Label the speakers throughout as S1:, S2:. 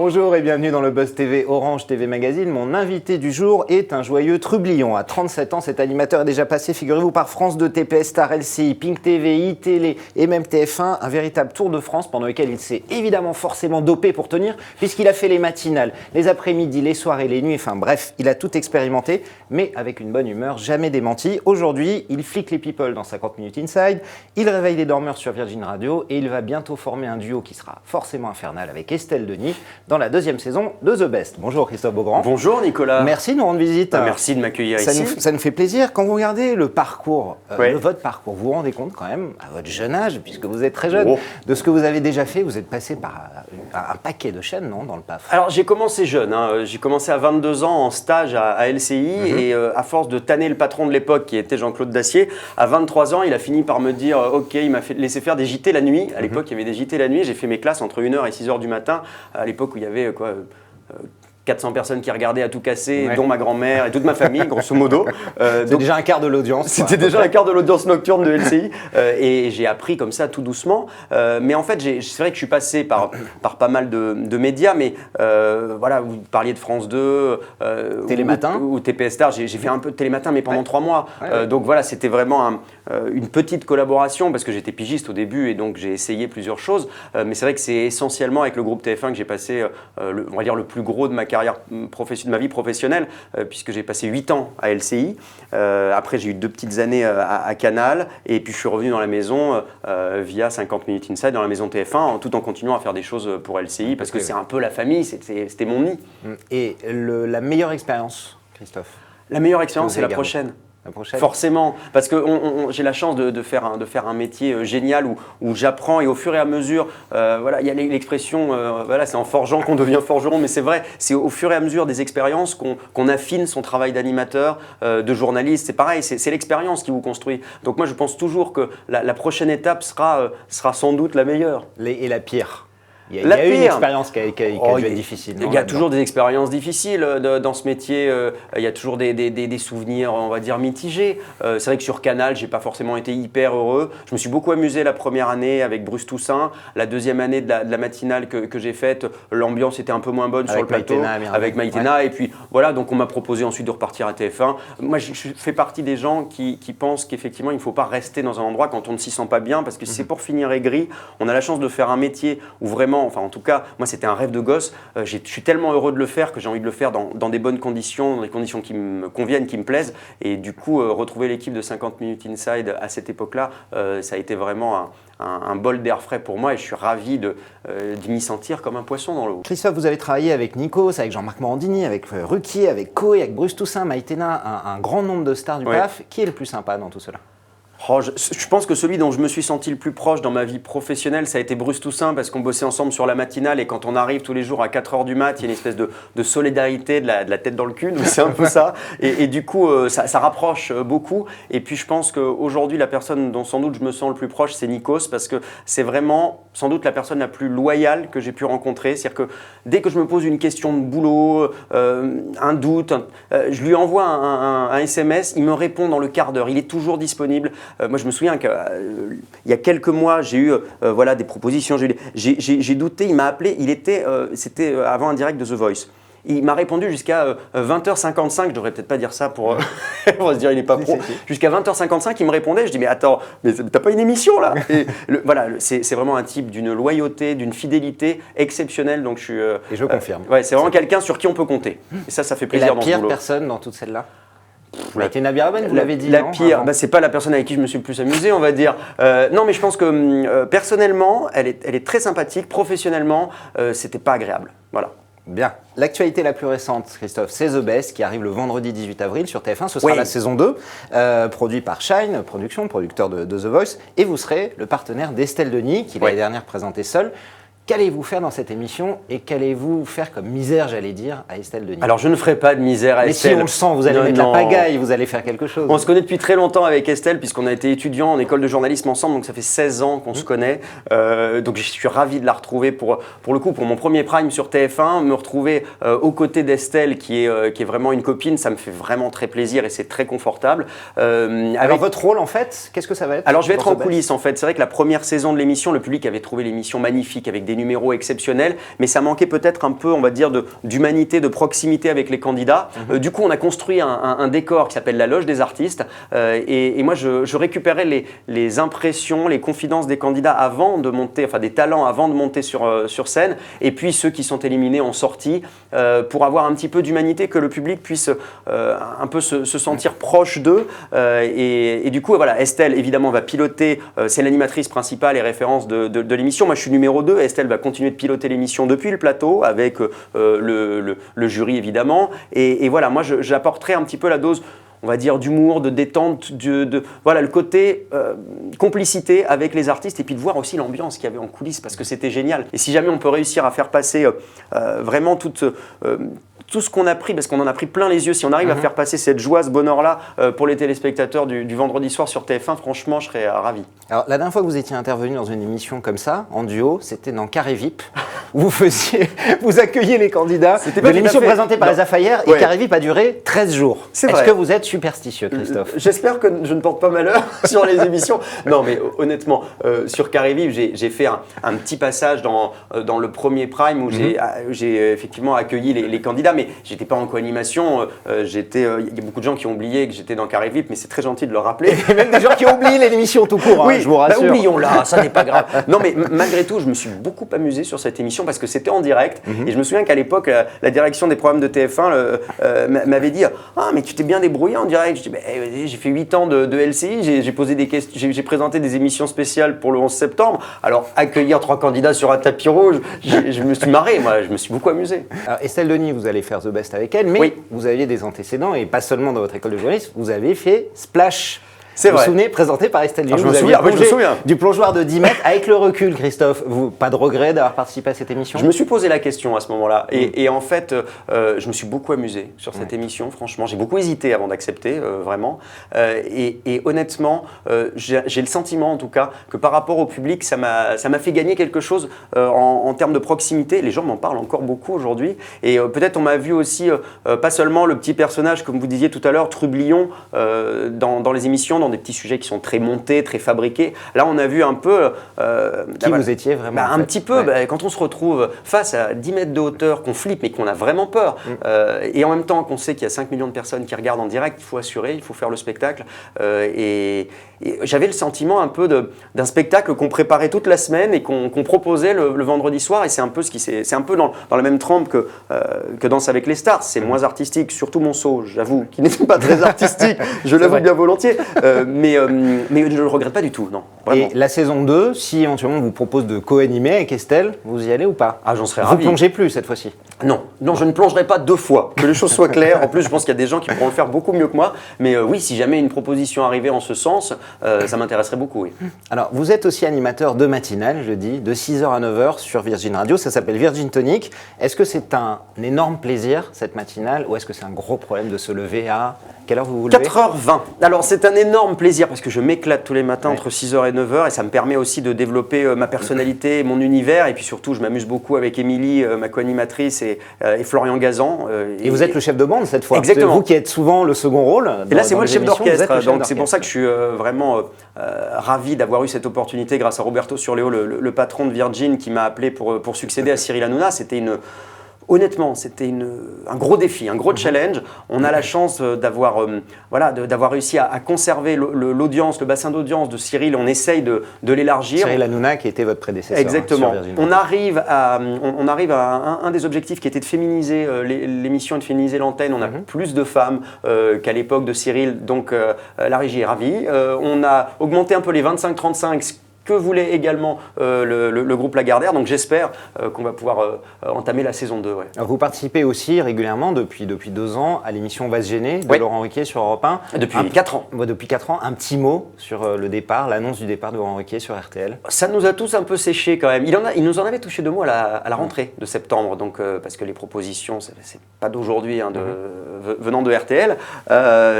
S1: Bonjour et bienvenue dans le Buzz TV Orange TV Magazine. Mon invité du jour est un joyeux trublion. À 37 ans, cet animateur est déjà passé, figurez-vous, par France 2, TPS Star, LCI, Pink TV, iTélé et même TF1. Un véritable tour de France pendant lequel il s'est évidemment forcément dopé pour tenir, puisqu'il a fait les matinales, les après-midi, les soirées, les nuits, enfin bref, il a tout expérimenté, mais avec une bonne humeur, jamais démenti. Aujourd'hui, il flique les people dans 50 Minutes Inside, il réveille les dormeurs sur Virgin Radio et il va bientôt former un duo qui sera forcément infernal avec Estelle Denis dans la deuxième saison de The Best. Bonjour Christophe Beaugrand.
S2: Bonjour Nicolas.
S1: Merci de nous rendre visite.
S2: Merci de m'accueillir ici.
S1: Ça nous fait plaisir. Quand vous regardez le parcours, votre parcours, vous vous rendez compte quand même, à votre jeune âge, puisque vous êtes très jeune, de ce que vous avez déjà fait. Vous êtes passé par un paquet de chaînes, non, dans le PAF?
S2: Alors j'ai commencé jeune, j'ai commencé à 22 ans en stage à LCI et à force de tanner le patron de l'époque qui était Jean-Claude Dacier, à 23 ans il a fini par me dire ok, il m'a laissé faire des JT la nuit. À l'époque il y avait des JT la nuit, j'ai fait mes classes entre 1h et 6h du matin, à l'époque où il y avait 400 personnes qui regardaient à tout casser, dont ma grand-mère et toute ma famille, grosso modo.
S1: C'est déjà un quart de l'audience.
S2: C'était déjà un quart de l'audience nocturne de LCI. Et j'ai appris comme ça, tout doucement. Mais en fait, c'est vrai que je suis passé par pas mal de médias. Mais voilà, vous parliez de France 2,
S1: Télématin
S2: ou TPS Star. J'ai fait un peu de Télématin, mais pendant 3 mois. Donc voilà, c'était vraiment une petite collaboration, parce que j'étais pigiste au début, et donc j'ai essayé plusieurs choses. Mais c'est vrai que c'est essentiellement avec le groupe TF1 que j'ai passé, on va dire, le plus gros de ma carrière de ma vie professionnelle, puisque j'ai passé 8 ans à LCI. Après, j'ai eu 2 petites années à Canal, et puis je suis revenu dans la maison via 50 Minutes Inside dans la maison TF1, tout en continuant à faire des choses pour LCI, parce que c'est un peu la famille, c'était mon nid.
S1: Et la meilleure expérience, Christophe?
S2: La meilleure expérience, c'est la prochaine. Forcément, parce que j'ai la chance de faire un métier génial où j'apprends, et au fur et à mesure, voilà, il y a l'expression, voilà, c'est en forgeant qu'on devient forgeron, mais c'est vrai, c'est au fur et à mesure des expériences qu'on affine son travail d'animateur, de journaliste. C'est pareil, c'est l'expérience qui vous construit. Donc moi, je pense toujours que la prochaine étape sera sans doute la meilleure.
S1: Et la pire? Il y a eu une expérience qui a dû être difficile.
S2: Il y a toujours des expériences difficiles dans ce métier. Il y a toujours des souvenirs, on va dire, mitigés. C'est vrai que sur Canal, j'ai pas forcément été hyper heureux. Je me suis beaucoup amusé la première année avec Bruce Toussaint. La deuxième année de la matinale que j'ai faite, l'ambiance était un peu moins bonne sur le plateau. Avec Maïtena. Et puis voilà, donc on m'a proposé ensuite de repartir à TF1. Moi, je fais partie des gens qui pensent qu'effectivement, il ne faut pas rester dans un endroit quand on ne s'y sent pas bien, parce que si c'est pour finir aigri. On a la chance de faire un métier où vraiment, enfin en tout cas, moi c'était un rêve de gosse. Je suis tellement heureux de le faire que j'ai envie de le faire dans des bonnes conditions, dans des conditions qui me conviennent, qui me plaisent. Et du coup, retrouver l'équipe de 50 Minutes Inside à cette époque-là, ça a été vraiment un bol d'air frais pour moi, et je suis ravi de m'y sentir comme un poisson dans l'eau.
S1: Christophe, vous avez travaillé avec Nikos, avec Jean-Marc Morandini, avec Ruquier, avec Coé, avec Bruce Toussaint, Maïtena, un grand nombre de stars du PAF. Qui est le plus sympa dans tout cela?
S2: Je pense que celui dont je me suis senti le plus proche dans ma vie professionnelle, ça a été Bruce Toussaint, parce qu'on bossait ensemble sur la matinale, et quand on arrive tous les jours à 4h du mat, il y a une espèce de solidarité, de la tête dans le cul, c'est un peu ça. Et du coup, ça rapproche beaucoup. Et puis je pense qu'aujourd'hui, la personne dont sans doute je me sens le plus proche, c'est Nikos, parce que c'est vraiment sans doute la personne la plus loyale que j'ai pu rencontrer. C'est-à-dire que dès que je me pose une question de boulot, un doute, je lui envoie un SMS, il me répond dans le quart d'heure, il est toujours disponible. Moi, je me souviens qu'il y a quelques mois, j'ai eu voilà, des propositions, j'ai douté, il m'a appelé, c'était avant un direct de The Voice. Il m'a répondu jusqu'à 20h55, je devrais peut-être pas dire ça pour se dire il n'est pas pro. Jusqu'à 20h55, il me répondait, je dis mais attends, mais t'as pas une émission là? Et voilà, c'est vraiment un type d'une loyauté, d'une fidélité exceptionnelle, donc je suis.
S1: Et je confirme.
S2: Ouais, c'est vraiment quelqu'un sur qui on peut compter. Et ça fait plaisir dans ce boulot.
S1: Et la pire personne dans toutes celles-là? Maïtena Biraben, vous l'avez dit.
S2: La pire, c'est pas la personne avec qui je me suis le plus amusé, on va dire. Non, mais je pense que personnellement, elle est très sympathique. Professionnellement, c'était pas agréable. Voilà.
S1: Bien. L'actualité la plus récente, Christophe, c'est The Best, qui arrive le vendredi 18 avril sur TF1. Ce sera la saison 2, produit par Shine Productions, producteur de The Voice. Et vous serez le partenaire d'Estelle Denis, qui l'année dernière présentait seule. Qu'allez-vous faire dans cette émission et qu'allez-vous faire comme misère, j'allais dire, à Estelle Denis?
S2: Alors, je ne ferai pas de misère à Estelle.
S1: Mais si on le sent, vous allez mettre la pagaille, vous allez faire quelque chose.
S2: On se connaît depuis très longtemps avec Estelle, puisqu'on a été étudiants en école de journalisme ensemble, donc ça fait 16 ans qu'on se connaît. Donc, je suis ravi de la retrouver pour le coup, pour mon premier prime sur TF1. Me retrouver aux côtés d'Estelle, qui est vraiment une copine, ça me fait vraiment très plaisir et c'est très confortable.
S1: Alors, votre rôle, en fait, qu'est-ce que ça va être?
S2: Alors, je vais être en coulisses, en fait. C'est vrai que la première saison de l'émission, le public avait trouvé l'émission magnifique, avec des numéros exceptionnels, mais ça manquait peut-être un peu, on va dire, d'humanité, de proximité avec les candidats. Du coup, on a construit un décor qui s'appelle la loge des artistes, et moi, je récupérais les impressions, les confidences des candidats avant de monter, enfin des talents avant de monter sur scène, et puis ceux qui sont éliminés en sortie, pour avoir un petit peu d'humanité, que le public puisse un peu se sentir proche d'eux. Et du coup, voilà, Estelle, évidemment, va piloter, c'est l'animatrice principale et référence de l'émission. Moi, je suis numéro 2. Estelle va continuer de piloter l'émission depuis le plateau, avec le jury, évidemment. Et voilà, moi, j'apporterai un petit peu la dose, on va dire, d'humour, de détente, voilà, le côté complicité avec les artistes, et puis de voir aussi l'ambiance qu'il y avait en coulisses, parce que c'était génial. Et si jamais on peut réussir à faire passer vraiment tout ce qu'on a pris, parce qu'on en a pris plein les yeux, si on arrive à faire passer cette joie, ce bonheur-là pour les téléspectateurs du vendredi soir sur TF1, franchement, je serais ravi.
S1: Alors, la dernière fois que vous étiez intervenu dans une émission comme ça, en duo, c'était dans Carré VIP. Vous accueilliez les candidats de l'émission présentée par Elsa Fayer, et Carré VIP a duré 13 jours. Est-ce que vous êtes superstitieux, Christophe?
S2: J'espère que je ne porte pas malheur sur les émissions. Non, mais honnêtement, sur Carré VIP, j'ai fait un petit passage dans le premier prime où j'ai effectivement accueilli les candidats, mais j'étais pas en co-animation. Il y a beaucoup de gens qui ont oublié que j'étais dans Carré VIP, mais c'est très gentil de le rappeler.
S1: Et même des gens qui ont oublié l'émission tout court,
S2: oui,
S1: je vous rassure.
S2: Oublions-la, ça n'est pas grave. Non, mais malgré tout, je me suis beaucoup amusé sur cette émission parce que c'était en direct. Et je me souviens qu'à l'époque, la direction des programmes de TF1 m'avait dit « Ah, mais tu t'es bien débrouillé en direct ». Je dis « J'ai fait 8 ans de LCI, j'ai posé des questions, j'ai présenté des émissions spéciales pour le 11 septembre. Alors, accueillir 3 candidats sur un tapis rouge, je me suis marré, moi, je me suis beaucoup amusé. »
S1: Alors, Estelle Denis, vous allez faire The Best avec elle, mais vous aviez des antécédents, et pas seulement dans votre école de journalisme, vous avez fait Splash.
S2: C'est vrai.
S1: Vous vous souvenez, présenté par Estelle Denis.
S2: Je me souviens.
S1: Du plongeoir de 10 mètres. Avec le recul, Christophe, pas de regret d'avoir participé à cette émission?
S2: Je me suis posé la question à ce moment-là. Et en fait, je me suis beaucoup amusé sur cette émission, franchement. J'ai beaucoup hésité avant d'accepter, vraiment. Et honnêtement, j'ai le sentiment, en tout cas, que par rapport au public, ça m'a fait gagner quelque chose en termes de proximité. Les gens m'en parlent encore beaucoup aujourd'hui. Et peut-être on m'a vu aussi, pas seulement le petit personnage, comme vous disiez tout à l'heure, trublion, dans les émissions, dans des petits sujets qui sont très montés, très fabriqués. Là, on a vu un peu...
S1: Qui vous étiez vraiment
S2: un petit peu, quand on se retrouve face à 10 mètres de hauteur, qu'on flippe mais qu'on a vraiment peur, et en même temps qu'on sait qu'il y a 5 millions de personnes qui regardent en direct, il faut assurer, il faut faire le spectacle. Et j'avais le sentiment un peu d'un spectacle qu'on préparait toute la semaine et qu'on proposait le vendredi soir, et c'est un peu c'est un peu dans la même trempe que Danse avec les stars. C'est moins artistique, surtout Monceau, j'avoue, qui n'était pas très artistique, je l'avoue bien volontiers. Mais je ne le regrette pas du tout, non. Vraiment.
S1: Et la saison 2, si éventuellement on vous propose de co-animer avec Estelle, vous y allez ou pas?
S2: Ah, j'en serais ravi.
S1: Vous plongez plus cette fois-ci?
S2: Non, je ne plongerai pas 2 fois, que les choses soient claires. En plus, je pense qu'il y a des gens qui pourront le faire beaucoup mieux que moi. Mais oui, si jamais une proposition arrivait en ce sens, ça m'intéresserait beaucoup, oui.
S1: Alors, vous êtes aussi animateur de matinale, je dis, de 6h à 9h sur Virgin Radio. Ça s'appelle Virgin Tonic. Est-ce que c'est un énorme plaisir, cette matinale, ou est-ce que c'est un gros problème de se lever à... Quelle heure vous vous levez?
S2: 4h20. Alors, c'est un énorme plaisir parce que je m'éclate tous les matins entre 6h et 9h, et ça me permet aussi de développer ma personnalité, mon univers, et puis surtout, je m'amuse beaucoup avec Émilie, ma co-animatrice, et Florian Gazan.
S1: Et vous êtes le chef de bande cette fois.
S2: Exactement.
S1: C'est vous qui êtes souvent le second rôle.
S2: Et là, c'est moi le chef d'orchestre. Donc, c'est pour ça que je suis vraiment ravi d'avoir eu cette opportunité grâce à Roberto Surleo, le patron de Virgin, qui m'a appelé pour succéder à Cyril Hanouna. Honnêtement, c'était un gros défi, un gros challenge. On a la chance d'avoir réussi à conserver l'audience, le bassin d'audience de Cyril. On essaye de l'élargir.
S1: Cyril Hanouna qui était votre prédécesseur.
S2: Exactement. On arrive à un des objectifs qui était de féminiser l'émission et de féminiser l'antenne. On a plus de femmes qu'à l'époque de Cyril, donc la régie est ravie. On a augmenté un peu les 25-35, que voulait également le groupe Lagardère. Donc j'espère qu'on va pouvoir entamer la saison 2. Ouais.
S1: Alors, vous participez aussi régulièrement depuis 2 ans à l'émission On va se gêner de Laurent Ruquier sur Europe 1.
S2: Depuis 4 ans.
S1: Depuis 4 ans. Un petit mot sur le départ, l'annonce du départ de Laurent Ruquier sur RTL.
S2: Ça nous a tous un peu séché quand même. Il nous en avait touché 2 mots à la rentrée de septembre, donc, parce que les propositions, c'est pas d'aujourd'hui, venant de RTL.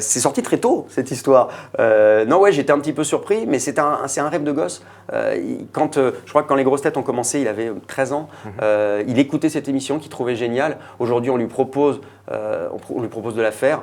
S2: C'est sorti très tôt, cette histoire. J'étais un petit peu surpris, mais c'est un rêve de gosse. Je crois que quand les grosses têtes ont commencé, il avait 13 ans. Il écoutait cette émission qu'il trouvait géniale. Aujourd'hui, on lui propose on lui propose de la faire.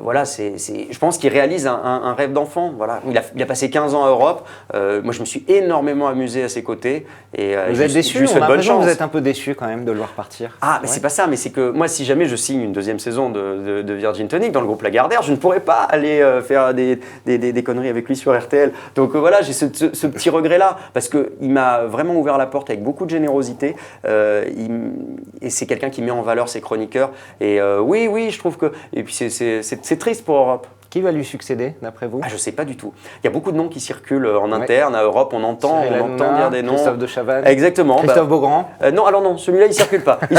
S2: Voilà, je pense qu'il réalise un rêve d'enfant. Voilà. Il a passé 15 ans à Europe. Moi, je me suis énormément amusé à ses côtés. Et,
S1: vous êtes déçu? On a l'impression que vous êtes un peu déçu quand même de le voir partir.
S2: Ah, mais c'est pas ça, mais c'est que moi, si jamais je signe une deuxième saison de Virgin Tonic dans le groupe Lagardère, je ne pourrais pas aller faire des conneries avec lui sur RTL. Donc voilà, j'ai ce petit regret-là, parce qu'il m'a vraiment ouvert la porte avec beaucoup de générosité. Et c'est quelqu'un qui met en valeur ses chroniqueurs. Et oui, je trouve que... Et puis c'est triste pour Europe.
S1: Qui va lui succéder, d'après vous?
S2: Je ne sais pas du tout. Il y a beaucoup de noms qui circulent en interne, à Europe, on entend dire des noms.
S1: Christophe de Chavannes.
S2: Exactement.
S1: Christophe Beaugrand.
S2: Non, alors non, celui-là, il ne circule pas. Il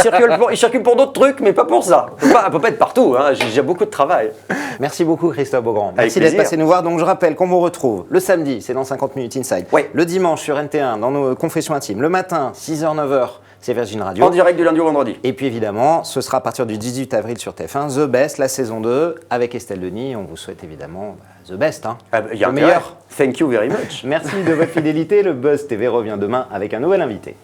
S2: circule pour d'autres trucs, mais pas pour ça. Il ne peut pas être partout, hein. J'ai beaucoup de travail.
S1: Merci beaucoup, Christophe Beaugrand. Merci d'être passé nous voir. Donc, je rappelle qu'on vous retrouve le samedi, c'est dans 50 minutes Inside.
S2: Oui.
S1: Le dimanche sur NT1, dans nos confessions intimes. Le matin, 6h, 9h. C'est Virgin Radio.
S2: En direct du lundi au vendredi.
S1: Et puis évidemment, ce sera à partir du 18 avril sur TF1, The Best, la saison 2, avec Estelle Denis. On vous souhaite évidemment The Best, hein.
S2: Le meilleur. Thank you very much.
S1: Merci de votre fidélité. Le Buzz TV revient demain avec un nouvel invité.